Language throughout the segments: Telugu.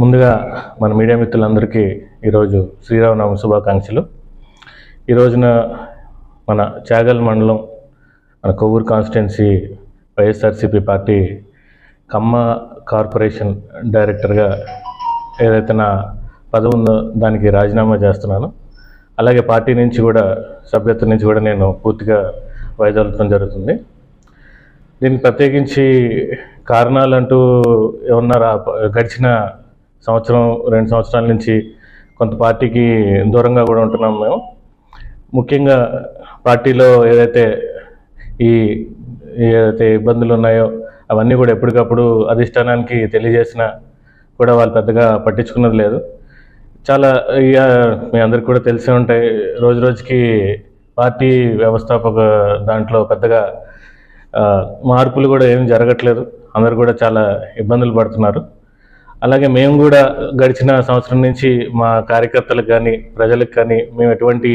ముందుగా మన మీడియా మిత్రులందరికీ ఈరోజు శ్రీరామనవమి శుభాకాంక్షలు. ఈ రోజున మన చాగల్ మండలం మన కొవ్వూరు కాన్స్టిట్యున్సీ వైఎస్ఆర్సీపీ పార్టీ కమ్మ కార్పొరేషన్ డైరెక్టర్గా ఏదైతే నా పదవి ఉందో దానికి రాజీనామా చేస్తున్నాను. అలాగే పార్టీ నుంచి కూడా సభ్యత్వం నుంచి కూడా నేను పూర్తిగా వైదొలగడం జరుగుతుంది. దీనికి ప్రత్యేకించి కారణాలంటూ ఏమన్నారా, గడిచిన సంవత్సరం 2 సంవత్సరాల నుంచి కొంత పార్టీకి దూరంగా కూడా ఉంటున్నాం మేము. ముఖ్యంగా పార్టీలో ఏదైతే ఇబ్బందులు ఉన్నాయో అవన్నీ కూడా ఎప్పటికప్పుడు అధిష్టానానికి తెలియజేసినా కూడా వాళ్ళు పెద్దగా పట్టించుకున్నది లేదు. చాలా మీ అందరికి కూడా తెలిసే ఉంటాయి, రోజు రోజుకి పార్టీ వ్యవస్థాపక దాంట్లో పెద్దగా మార్పులు కూడా ఏమీ జరగట్లేదు. అందరు కూడా చాలా ఇబ్బందులు పడుతున్నారు. అలాగే మేము కూడా గడిచిన సంవత్సరం నుంచి మా కార్యకర్తలకు కానీ ప్రజలకు కానీ మేము ఎటువంటి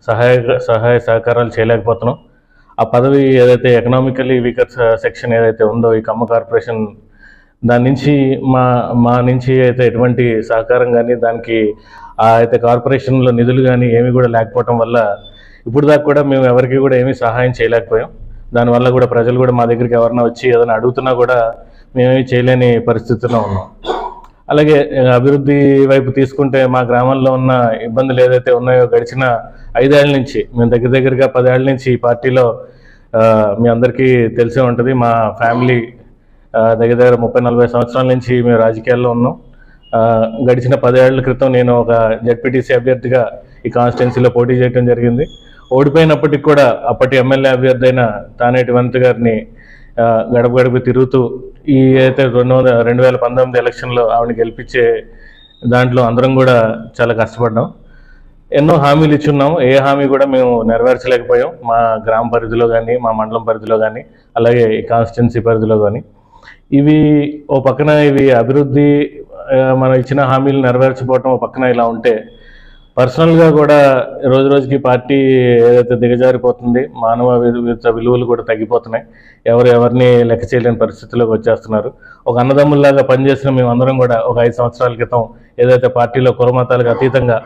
సహాయ సహకారాలు చేయలేకపోతున్నాం. ఆ పదవి ఏదైతే ఎకనామికల్లీ వీకర్ సెక్షన్ ఏదైతే ఉందో ఈ కమ్మ కార్పొరేషన్, దాని నుంచి మా నుంచి అయితే ఎటువంటి సహకారం కానీ దానికి అయితే కార్పొరేషన్లో నిధులు కానీ ఏమీ కూడా లేకపోవటం వల్ల ఇప్పుడు దాకా కూడా మేము ఎవరికి కూడా ఏమీ సహాయం చేయలేకపోయాం. దానివల్ల కూడా ప్రజలు కూడా మా దగ్గరికి ఎవరైనా వచ్చి ఏదైనా అడుగుతున్నా కూడా మేమేమీ చేయలేని పరిస్థితిలో ఉన్నాం. అలాగే అభివృద్ధి వైపు తీసుకుంటే మా గ్రామంలో ఉన్న ఇబ్బందులు ఏదైతే ఉన్నాయో గడిచిన 5 ఏళ్ల నుంచి మేము దగ్గరగా 10 ఏళ్ల నుంచి ఈ పార్టీలో మీ అందరికీ తెలిసే ఉంటుంది. మా ఫ్యామిలీ దగ్గర 30-40 సంవత్సరాల నుంచి మేము రాజకీయాల్లో ఉన్నాం. గడిచిన 10 ఏళ్ల క్రితం నేను ఒక జెడ్పీటీసీ అభ్యర్థిగా ఈ కాన్స్టిట్యున్సీలో పోటీ చేయడం జరిగింది. ఓడిపోయినప్పటికి కూడా అప్పటి ఎమ్మెల్యే అభ్యర్థి అయిన తానేటి వనిత గారిని గడప తిరుగుతూ ఈ అయితే 2019 ఎలక్షన్లో ఆవిడని గెలిపించే దాంట్లో అందరం కూడా చాలా కష్టపడ్డాం. ఎన్నో హామీలు ఇచ్చున్నాం, ఏ హామీ కూడా మేము నెరవేర్చలేకపోయాం. మా గ్రామ పరిధిలో కానీ మా మండలం పరిధిలో కానీ అలాగే ఈ కాన్స్టిట్యున్సీ పరిధిలో కానీ ఇవి ఓ పక్కన ఇవి అభివృద్ధి మనం ఇచ్చిన హామీలు నెరవేర్చకపోవటం ఓ పక్కన ఇలా ఉంటే, పర్సనల్గా కూడా రోజు రోజుకి పార్టీ ఏదైతే దిగజారిపోతుంది, మానవ విలువలు కూడా తగ్గిపోతున్నాయి. ఎవరిని లెక్క చేయలేని పరిస్థితుల్లోకి వచ్చేస్తున్నారు. ఒక అన్నదమ్ముల్లాగా పనిచేసిన మేమందరం కూడా ఒక 5 సంవత్సరాల క్రితం ఏదైతే పార్టీలో కులమతాలకు అతీతంగా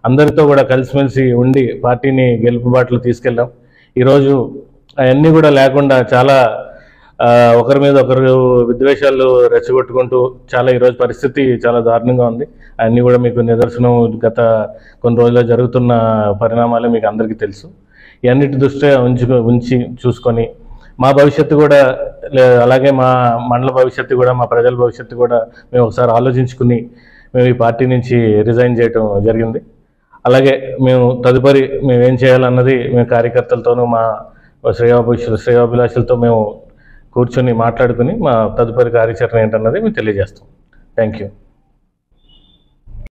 అందరితో కూడా కలిసిమెలిసి ఉండి పార్టీని గెలుపుబాట్లు తీసుకెళ్ళాం. ఈరోజు అవన్నీ కూడా లేకుండా చాలా ఒకరి మీద ఒకరు విద్వేషాలు రెచ్చగొట్టుకుంటూ చాలా ఈరోజు పరిస్థితి చాలా దారుణంగా ఉంది. అన్నీ కూడా మీకు నిదర్శనం గత కొన్ని రోజుల్లో జరుగుతున్న పరిణామాలే మీకు అందరికీ తెలుసు. ఇవన్నిటి దృష్ట్యా ఉంచి చూసుకొని మా భవిష్యత్తు కూడా అలాగే మా మండల భవిష్యత్తు కూడా మా ప్రజల భవిష్యత్తు కూడా మేము ఒకసారి ఆలోచించుకుని మేము ఈ పార్టీ నుంచి రిజైన్ చేయటం జరిగింది. అలాగే మేము తదుపరి మేమేం చేయాలన్నది మేము కార్యకర్తలతోనూ మా శ్రేయోభిలాషులతో మేము కూర్చొని మాట్లాడుకుని మా తదుపరి కార్యాచరణ ఏంటన్నది మేము తెలియజేస్తాం. Thank you.